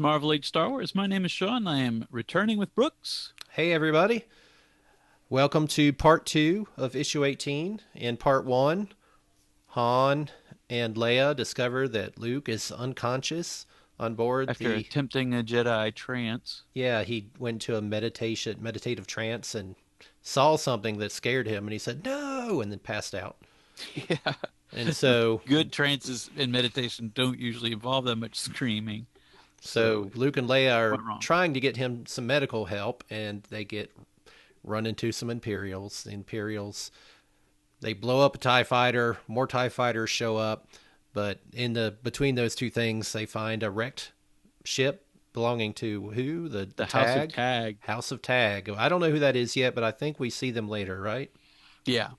Marvel Age Star Wars. My name is Sean. I am returning with Brooks. Hey, everybody. Welcome to part two of issue 18. In part one, Han and Leia discover that Luke is unconscious on board After the. attempting a Jedi trance. Yeah, he went to a meditative trance and saw something that scared him, and he said, no, and then passed out. Yeah. And so. Good trances in meditation don't usually involve that much screaming. So Luke and Leia are went wrong. trying to get him some medical help, and they get run into some Imperials. The Imperials, they blow up a TIE fighter, more TIE fighters show up, but between those two things, they find a wrecked ship belonging to who? The House of Tag? Tag. House of Tag. I don't know who that is yet, but I think we see them later, right? Yeah.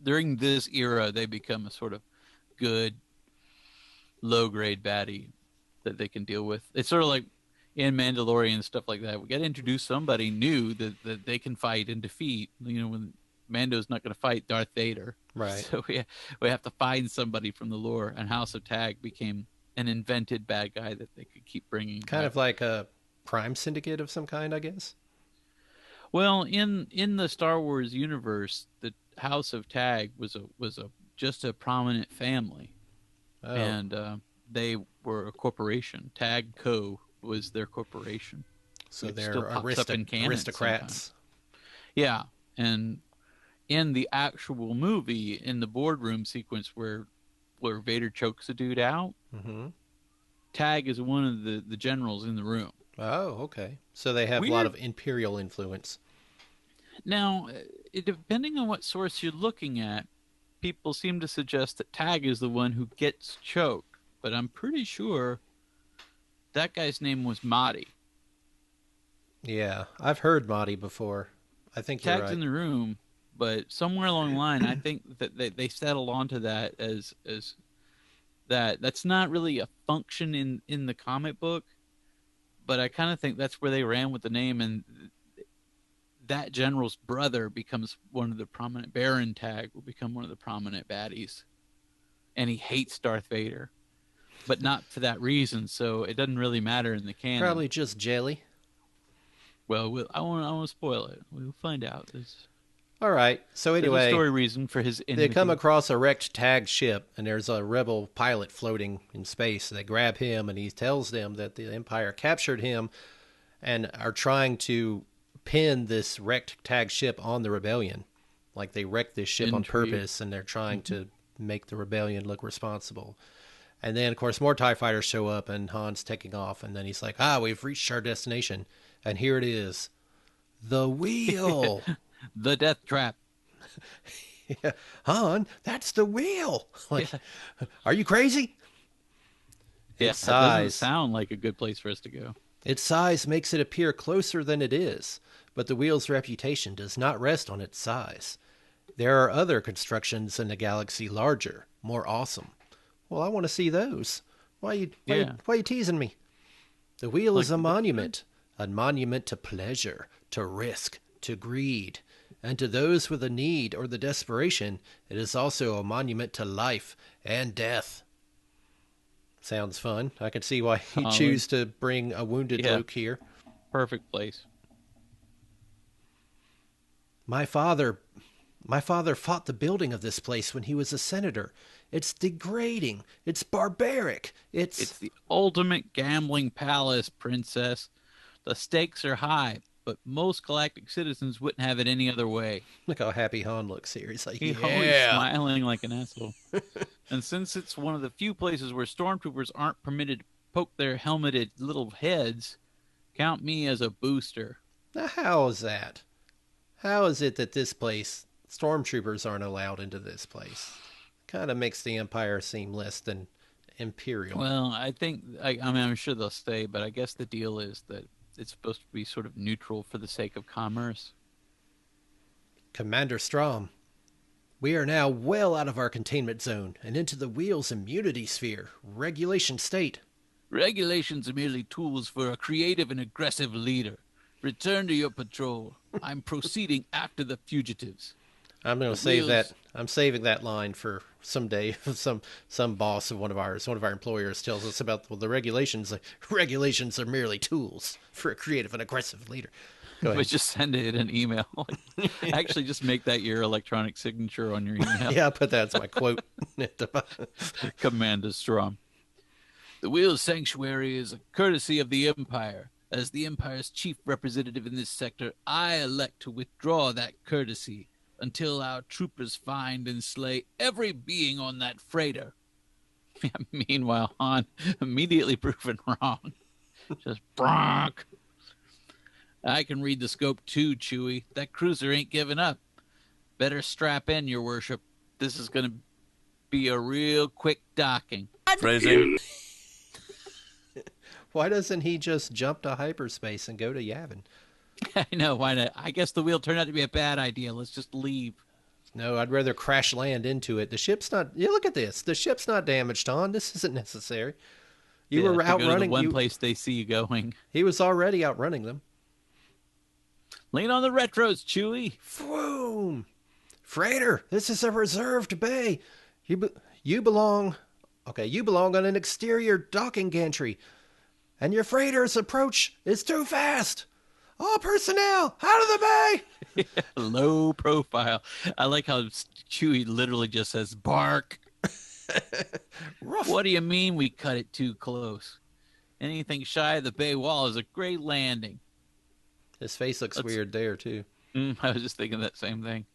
During this era, they become a sort of good, low-grade baddie that they can deal with. It's sort of like in Mandalorian and stuff like that. We got to introduce somebody new that they can fight and defeat. When Mando's not going to fight Darth Vader. Right. So we have to find somebody from the lore, and House of Tag became an invented bad guy that they could keep bringing Kind back. of like a crime syndicate of some kind, I guess. Well, in the Star Wars universe, the House of Tag was just a prominent family, Oh. and they were a corporation. Tag Co. was their corporation. So It they're still pops up in canon aristocrats. Yeah, and in the actual movie, in the boardroom sequence where Vader chokes a dude out, Mm-hmm. Tag is one of the generals in the room. Oh, okay. So they have a lot of Imperial influence. Now, depending on what source you're looking at, people seem to suggest that Tag is the one who gets choked, but I'm pretty sure that guy's name was Mahdi. Yeah, I've heard Mahdi before. I think you're Tag's right. in the room, but somewhere along the line, I think that they settle onto that as that's not really a function in the comic book, but I kind of think that's where they ran with the name, and that general's brother becomes one of the prominent. Baron Tag will become one of the prominent baddies, and he hates Darth Vader, but not for that reason. So it doesn't really matter in the canon. Probably just jelly. Well, I won't spoil it. We'll find out. All right. So There's a anyway, story reason for his enmity. they come across a wrecked Tag ship, and there's a rebel pilot floating in space. They grab him, and he tells them that the Empire captured him and are trying to pin this wrecked Tag ship on the rebellion. Like they wrecked this ship on purpose, and they're trying to make the rebellion look responsible. And then, of course, more TIE fighters show up, and Han's taking off, and then he's like, we've reached our destination. And here it is. The wheel. The death trap. Yeah. Han, that's the wheel. Like, are you crazy? Yeah, Its that doesn't size. sound like a good place for us to go. Its size makes it appear closer than it is, but the wheel's reputation does not rest on its size. There are other constructions in the galaxy larger, more awesome. Well, I want to see those. Why you teasing me? The wheel is a monument to pleasure, to risk, to greed. And to those with a need or the desperation, it is also a monument to life and death. Sounds fun. I can see why you choose to bring a wounded Luke here. Perfect place. My father fought the building of this place when he was a senator. It's degrading. It's barbaric. It's the ultimate gambling palace, princess. The stakes are high, but most galactic citizens wouldn't have it any other way. Look how happy Han looks here. He's like, He's always smiling like an asshole. And since it's one of the few places where stormtroopers aren't permitted to poke their helmeted little heads, count me as a booster. Now, how is that? How is it that this place, stormtroopers aren't allowed into this place? Kind of makes the Empire seem less than imperial. Well, I'm sure they'll stay, but I guess the deal is that it's supposed to be sort of neutral for the sake of commerce. Commander Strom, we are now well out of our containment zone and into the wheel's immunity sphere. Regulation state. Regulations are merely tools for a creative and aggressive leader. Return to your patrol. I'm proceeding after the fugitives. I'm going to save that. I'm saving that line for someday some boss of one of our employers tells us about the regulations. Like, regulations are merely tools for a creative and aggressive leader. Go But ahead. just send it an email. Actually, just make that your electronic signature on your email. Yeah, I put that as my quote. Commander Strom. The Wheel Sanctuary is a courtesy of the Empire. As the Empire's chief representative in this sector, I elect to withdraw that courtesy until our troopers find and slay every being on that freighter. Meanwhile, Han immediately proven wrong. Just bronk. I can read the scope too, Chewie. That cruiser ain't giving up. Better strap in, your worship. This is going to be a real quick docking. Phrasing. Why doesn't he just jump to hyperspace and go to Yavin? I know, why not? I guess the wheel turned out to be a bad idea. Let's just leave. No, I'd rather crash land into it. The ship's not. Yeah, look at this. The ship's not damaged, Han. This isn't necessary. You were to go to outrunning the one place they see you going. He was already outrunning them. Lean on the retros, Chewie. Vroom! Freighter, this is a reserved bay. You belong. Okay, you belong on an exterior docking gantry, and your freighter's approach is too fast. All personnel, out of the bay! Low profile. I like how Chewie literally just says, bark. What do you mean we cut it too close? Anything shy of the bay wall is a great landing. His face looks weird there, too. I was just thinking that same thing.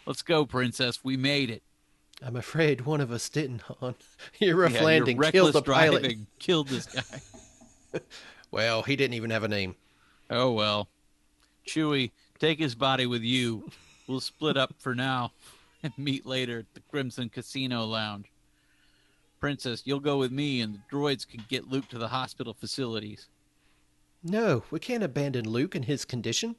Let's go, princess. We made it. I'm afraid one of us didn't, Han. Your rough landing your killed the pilot. driving killed this guy. Well, he didn't even have a name. Oh, well. Chewie, take his body with you. We'll split up for now and meet later at the Crimson Casino Lounge. Princess, you'll go with me and the droids can get Luke to the hospital facilities. No, we can't abandon Luke in his condition.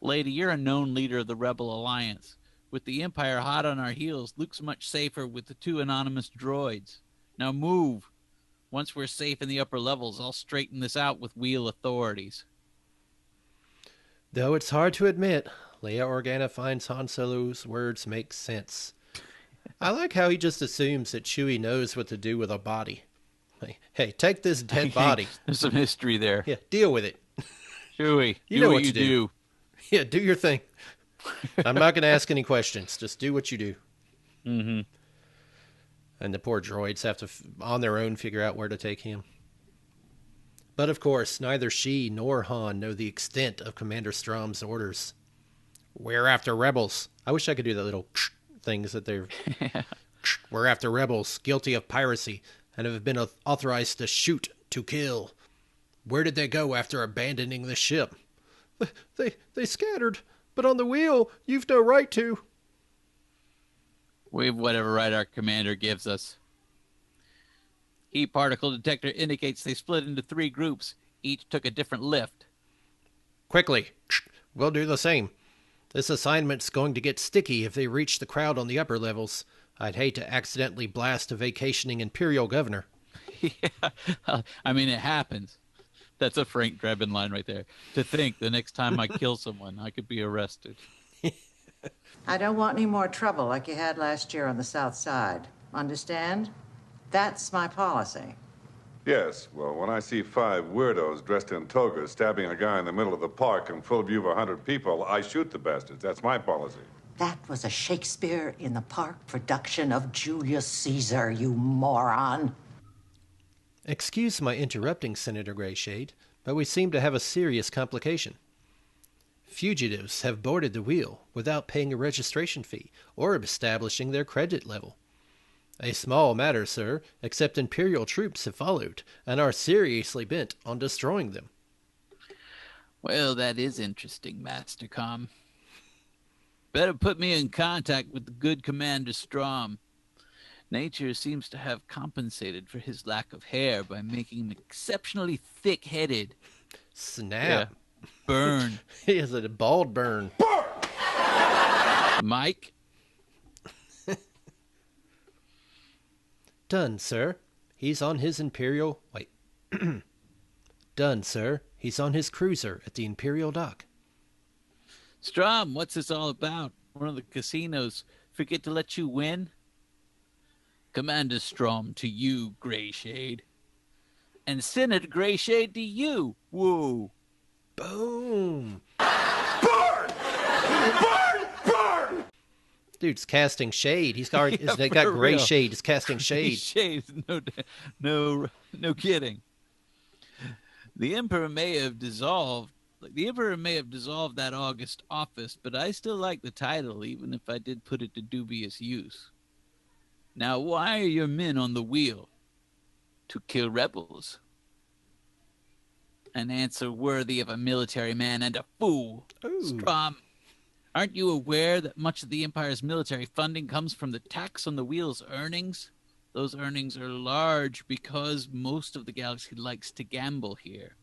Lady, you're a known leader of the Rebel Alliance. With the Empire hot on our heels, Luke's much safer with the 2 anonymous droids. Now move. Once we're safe in the upper levels, I'll straighten this out with Wheel authorities. Though it's hard to admit, Leia Organa finds Han Solo's words make sense. I like how he just assumes that Chewie knows what to do with a body. Hey, take this dead body. There's some history there. Yeah, deal with it. Chewie, You do know what you do. Yeah, do your thing. I'm not going to ask any questions. Just do what you do. Mm-hmm. And the poor droids have to, on their own, figure out where to take him. But of course, neither she nor Han know the extent of Commander Strom's orders. We're after rebels. I wish I could do the little things that they're... We're after rebels, guilty of piracy, and have been authorized to shoot, to kill. Where did they go after abandoning the ship? They scattered, but on the wheel, you've no right to. We've whatever right our commander gives us. Heat particle detector indicates they split into 3 groups. Each took a different lift. Quickly, we'll do the same. This assignment's going to get sticky if they reach the crowd on the upper levels. I'd hate to accidentally blast a vacationing Imperial governor. Yeah, I mean, it happens. That's a Frank Drebin line right there. To think the next time I kill someone, I could be arrested. I don't want any more trouble like you had last year on the South Side. Understand? That's my policy. Yes, well, when I see 5 weirdos dressed in togas stabbing a guy in the middle of the park in full view of 100 people, I shoot the bastards. That's my policy. That was a Shakespeare in the Park production of Julius Caesar, you moron. Excuse my interrupting, Senator Greyshade, but we seem to have a serious complication. Fugitives have boarded the wheel without paying a registration fee or establishing their credit level. A small matter, sir, except Imperial troops have followed and are seriously bent on destroying them. Well, that is interesting, Master Com. Better put me in contact with the good Commander Strom. Nature seems to have compensated for his lack of hair by making him exceptionally thick-headed. Snap. Yeah. Burn. He has a bald burn. Mike? Done, sir. He's on his Imperial... Wait. Done, sir. He's on his cruiser at the Imperial dock. Strom, what's this all about? One of the casinos forget to let you win? Commander Strom to you, Greyshade. And Senator Greyshade to you. Whoa. Boom. Burn! Burn! Burn! Dude's casting shade. He's got, Yeah, they got for real. Greyshade. He's casting shade. Greyshade, no kidding. The Emperor may have dissolved that august office, but I still like the title, even if I did put it to dubious use. Now, why are your men on the wheel? To kill rebels. An answer worthy of a military man and a fool. Ooh. Strom, aren't you aware that much of the Empire's military funding comes from the tax on the wheel's earnings? Those earnings are large because most of the galaxy likes to gamble here.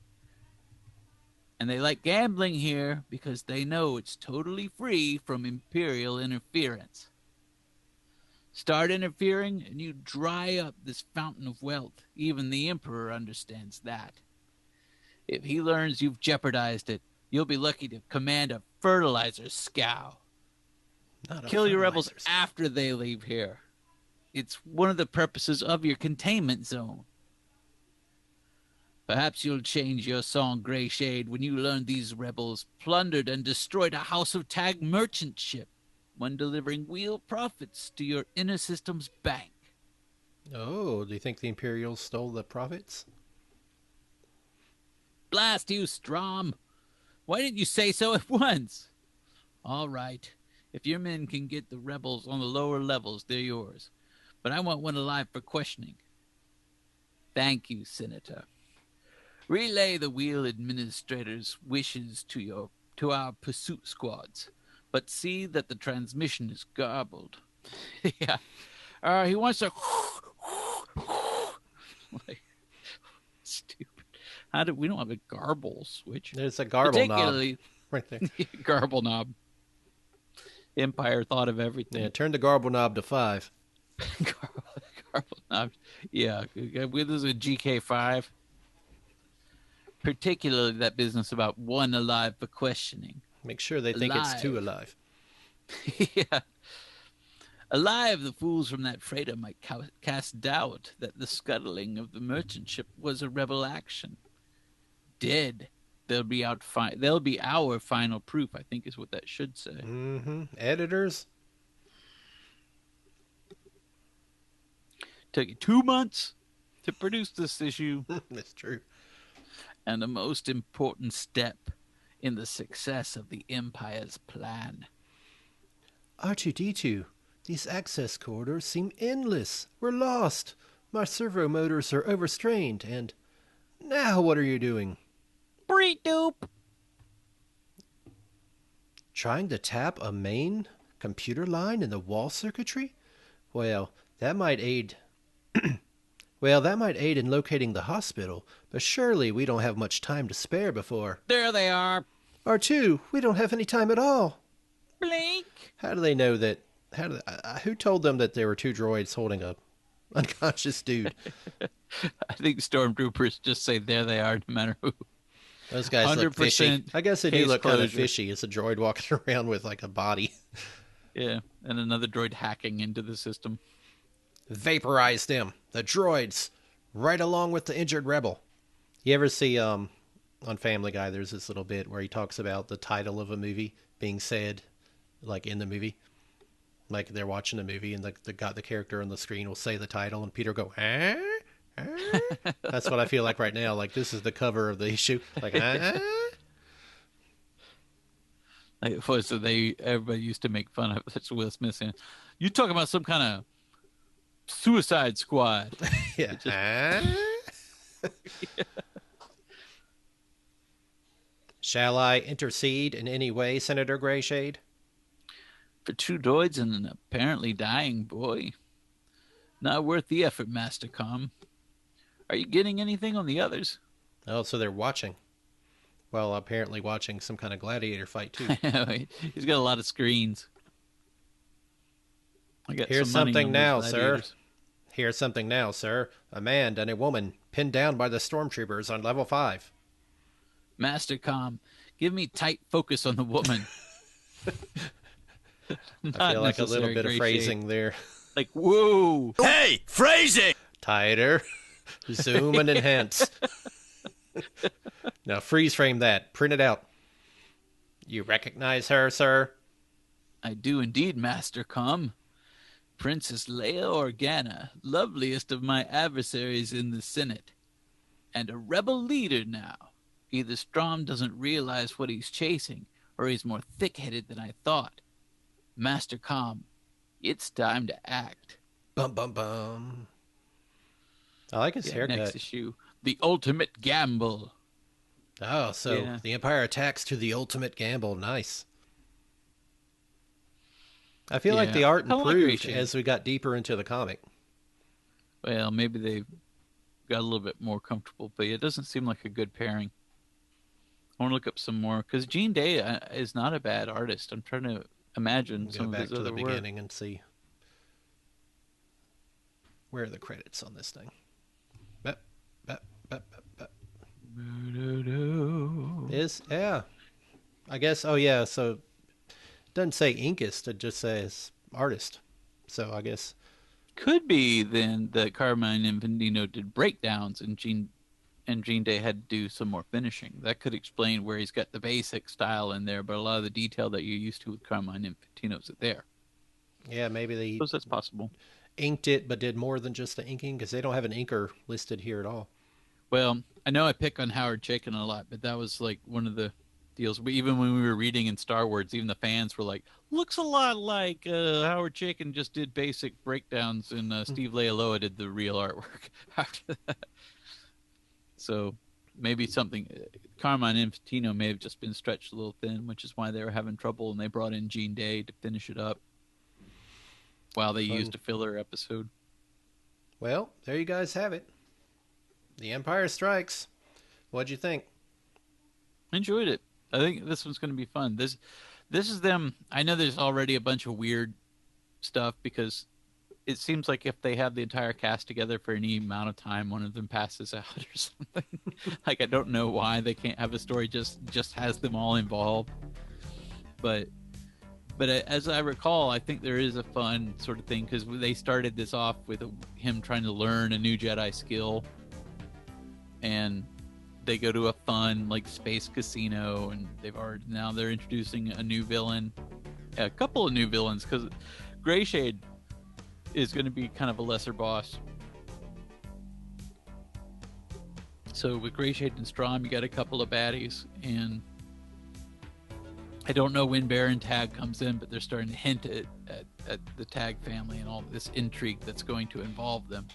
And they like gambling here because they know it's totally free from Imperial interference. Start interfering and you dry up this fountain of wealth. Even the Emperor understands that. If he learns you've jeopardized it, you'll be lucky to command a fertilizer scow. Kill your rebels after they leave here. It's one of the purposes of your containment zone. Perhaps you'll change your song, Greyshade, when you learn these rebels plundered and destroyed a House of Tag merchant ship when delivering wheel profits to your inner system's bank. Oh, do you think the Imperials stole the profits? Blast you, Strom! Why didn't you say so at once? All right. If your men can get the rebels on the lower levels, they're yours. But I want one alive for questioning. Thank you, Senator. Relay the wheel administrator's wishes to our pursuit squads, but see that the transmission is garbled. Yeah. He wants to... like, stupid. We don't have a garble switch. There's a garble knob right there. Garble knob. Empire thought of everything. Yeah, turn the garble knob to 5. Garble knob. Yeah, there's a GK5. Particularly that business about one alive for questioning. Make sure they think it's 2 alive. Yeah. Alive, the fools from that freighter might cast doubt that the scuttling of the merchant ship was a rebel action. Dead, they'll be our final proof, I think is what that should say. Mm-hmm. Editors? Took you 2 months to produce this issue. That's true. And the most important step in the success of the Empire's plan. R2-D2, these access corridors seem endless. We're lost. My servo motors are overstrained, and now what are you doing? Doop. Trying to tap a main computer line in the wall circuitry? Well, that might aid... that might aid in locating the hospital, but surely we don't have much time to spare before... There they are. R2, we don't have any time at all. Blink. How do they know that... who told them that there were 2 droids holding a unconscious dude? I think stormtroopers just say there they are no matter who. Those guys look fishy. I guess they do look kind of closure. fishy as a droid walking around with like a body. Yeah, and another droid hacking into the system. Vaporize them, the droids, right along with the injured rebel. You ever see on Family Guy, there's this little bit where he talks about the title of a movie being said, like in the movie. Like they're watching a movie and the character on the screen will say the title and Peter go, eh? That's what I feel like right now. Like this is the cover of the issue. Like, So everybody used to make fun of that's Will Smith saying, "You talking about some kind of Suicide Squad?" Yeah. Yeah. Shall I intercede in any way, Senator Greyshade? For 2 droids and an apparently dying boy. Not worth the effort, Master Com. Are you getting anything on the others? Oh, so they're watching. Well, apparently watching some kind of gladiator fight, too. He's got a lot of screens. Here's something now, sir. Here's something now, sir. A man and a woman pinned down by the stormtroopers on level 5. Master Com, give me tight focus on the woman. I feel like a little bit of phrasing there. Like, whoa. Hey, phrasing! Tighter. Zoom and enhance. Now freeze frame that. Print it out. You recognize her, sir? I do indeed, Master Com. Princess Leia Organa, loveliest of my adversaries in the Senate. And a rebel leader now. Either Strom doesn't realize what he's chasing, or he's more thick-headed than I thought. Master Com, it's time to act. Bum, bum, bum. I like his haircut. Next issue, The Ultimate Gamble. Oh, so the Empire attacks to the ultimate gamble. Nice. I feel like the art improved as we got deeper into the comic. Well, maybe they got a little bit more comfortable, but it doesn't seem like a good pairing. I want to look up some more, because Gene Day is not a bad artist. I'm trying to imagine some of his other work. Go back to the beginning and see. Where are the credits on this thing? I guess. Oh yeah. So it doesn't say inkist; it just says artist. So I guess could be then that Carmine Infantino did breakdowns, and Gene Day had to do some more finishing. That could explain where he's got the basic style in there, but a lot of the detail that you're used to with Carmine Infantino's is there. Yeah, maybe they. I suppose that's possible. Inked it, but did more than just the inking, because they don't have an inker listed here at all. Well, I know I pick on Howard Chaykin a lot, but that was like one of the deals. Even when we were reading in Star Wars, even the fans were like, looks a lot like Howard Chaykin just did basic breakdowns, and Steve Leialoha did the real artwork after that. So maybe something, Carmine Infantino may have just been stretched a little thin, which is why they were having trouble, and they brought in Gene Day to finish it up while they used a filler episode. Well, there you guys have it. The Empire Strikes. What'd you think? Enjoyed it. I think this one's going to be fun. This is them. I know there's already a bunch of weird stuff, because it seems like if they have the entire cast together for any amount of time, one of them passes out or something. Like, I don't know why they can't have a story just has them all involved. But as I recall, I think there is a fun sort of thing, because they started this off with him trying to learn a new Jedi skill, and they go to a fun like space casino, and they're introducing a new villain, a couple of new villains, because Greyshade is going to be kind of a lesser boss. So with Greyshade and Strom, you got a couple of baddies, and I don't know when Baron Tag comes in, but they're starting to hint at the Tag family and all this intrigue that's going to involve them.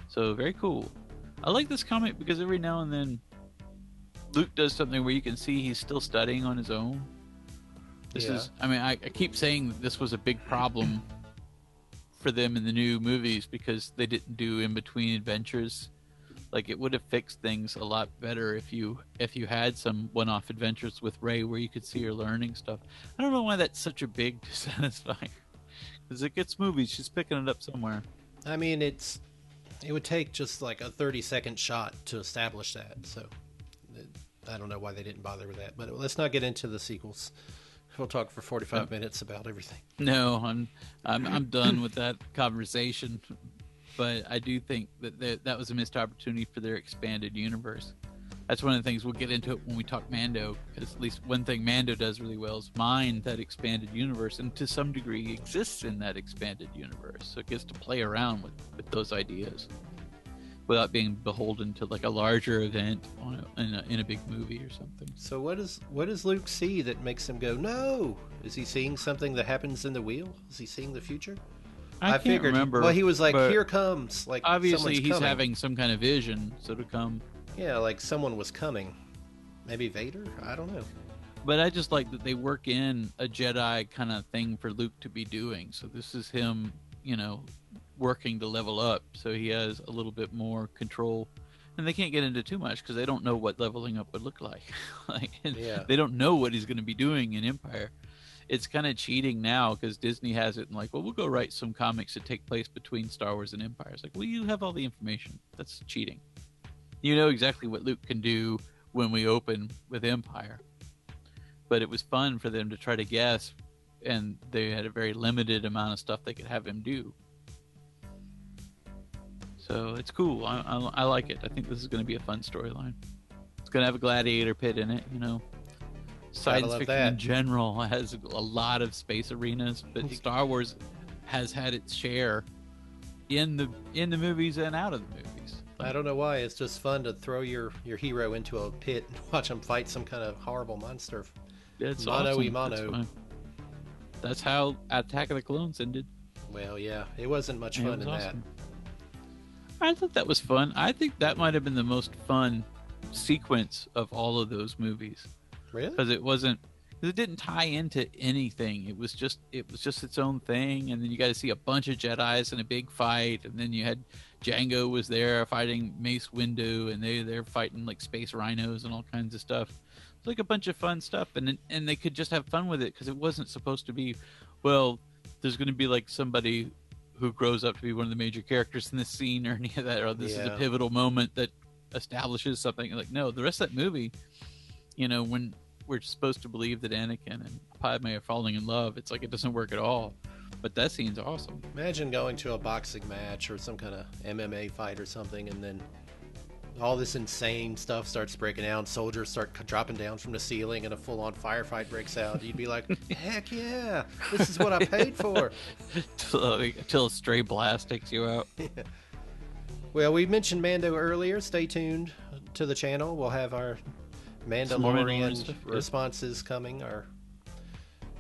So very cool. I like this comic because every now and then Luke does something where you can see he's still studying on his own. I keep saying that this was a big problem for them in the new movies, because they didn't do in-between adventures. Like, it would have fixed things a lot better if you had some one-off adventures with Rey where you could see her learning stuff. I don't know why that's such a big dissatisfying. Because it gets movies, she's picking it up somewhere. I mean, it would take just like a 30-second shot to establish that. So I don't know why they didn't bother with that. But let's not get into the sequels. We'll talk for 45 minutes about everything. No, I'm done with that conversation. But I do think that was a missed opportunity for their expanded universe. That's one of the things we'll get into it when we talk Mando, because at least one thing Mando does really well is mine that expanded universe, and to some degree exists in that expanded universe. So it gets to play around with those ideas without being beholden to like a larger event in a big movie or something. So what does Luke see that makes him go, no? Is he seeing something that happens in the wheel? Is he seeing the future? I can't remember. Well, he was like, here comes. Like, obviously he's coming. having some kind of vision, so to come. Yeah, like someone was coming. Maybe Vader? I don't know. But I just like that they work in a Jedi kind of thing for Luke to be doing. So this is him, working to level up, so he has a little bit more control. And they can't get into too much because they don't know what leveling up would look like. They don't know what he's going to be doing in Empire. It's kind of cheating now because Disney has it and like, well, we'll go write some comics that take place between Star Wars and Empire. It's like, well, you have all the information. That's cheating. You know exactly what Luke can do when we open with Empire. But it was fun for them to try to guess and they had a very limited amount of stuff they could have him do. So it's cool. I like it. I think this is going to be a fun storyline. It's going to have a gladiator pit in it, you know. Science fiction in general has a lot of space arenas, but Star Wars has had its share in the movies and out of the movies. I don't know why. It's just fun to throw your hero into a pit and watch him fight some kind of horrible monster. It's mano awesome. y mano. That's how Attack of the Clones ended. Well, yeah, it wasn't much fun in awesome. that. I thought that was fun. I think that might have been the most fun sequence of all of those movies. Really? Because it didn't tie into anything. It was just its own thing, and then you got to see a bunch of Jedis in a big fight, and then you had Django was there fighting Mace Windu, and they're fighting like space rhinos and all kinds of stuff. It's like a bunch of fun stuff, and they could just have fun with it because it wasn't supposed to be, well, there's going to be like somebody who grows up to be one of the major characters in this scene or any of that, or this is a pivotal moment that establishes something. Like, no, the rest of that movie, you know, when we're supposed to believe that Anakin and Padme are falling in love, it's like it doesn't work at all. But that scene's awesome. Imagine going to a boxing match or some kind of MMA fight or something, and then all this insane stuff starts breaking out. Soldiers start dropping down from the ceiling, and a full-on firefight breaks out. You'd be like, heck yeah, this is what I paid for. Until a stray blast takes you out. Well, we mentioned Mando earlier. Stay tuned to the channel. We'll have our Mandalorian responses coming.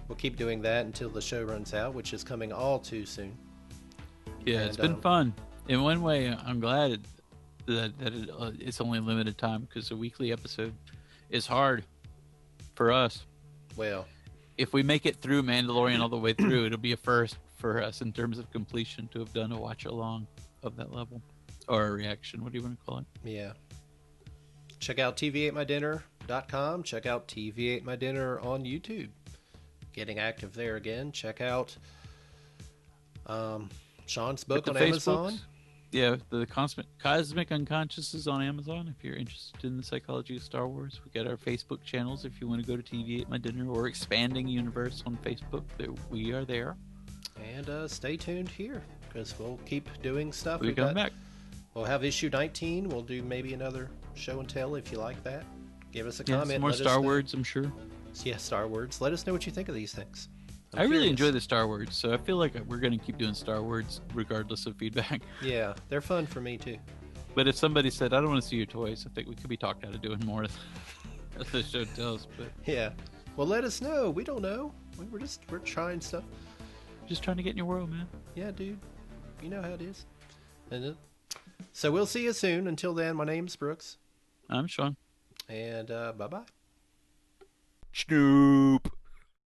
We'll keep doing that until the show runs out, which is coming all too soon. Yeah, it's been fun. In one way, I'm glad that it's only limited time, because a weekly episode is hard for us. Well, if we make it through Mandalorian all the way through, it'll be a first for us in terms of completion to have done a watch along of that level, or a reaction. What do you want to call it? Yeah. Check out TV8MyDinner.com. Check out TV8MyDinner on YouTube. Getting active there again. Check out Sean's book on Amazon. Yeah, the Cosmic Unconscious is on Amazon if you're interested in the psychology of Star Wars. We got our Facebook channels if you want to go to TV8 My Dinner or Expanding Universe on Facebook. We are there. And stay tuned here, because we'll keep doing stuff. We'll come back. We'll have issue 19. We'll do maybe another show and tell if you like that. Give us a comment. Some more Star Wars, I'm sure. Yeah, Star Wars. Let us know what you think of these things. I really enjoy the Star Wars, so I feel like we're going to keep doing Star Wars regardless of feedback. Yeah, they're fun for me too. But if somebody said, I don't want to see your toys, I think we could be talked out of doing more as the show tells. But yeah. Well, let us know. We don't know. We're trying stuff. Just trying to get in your world, man. Yeah, dude. You know how it is. So we'll see you soon. Until then, my name's Brooks. I'm Sean. And bye-bye. Snoop.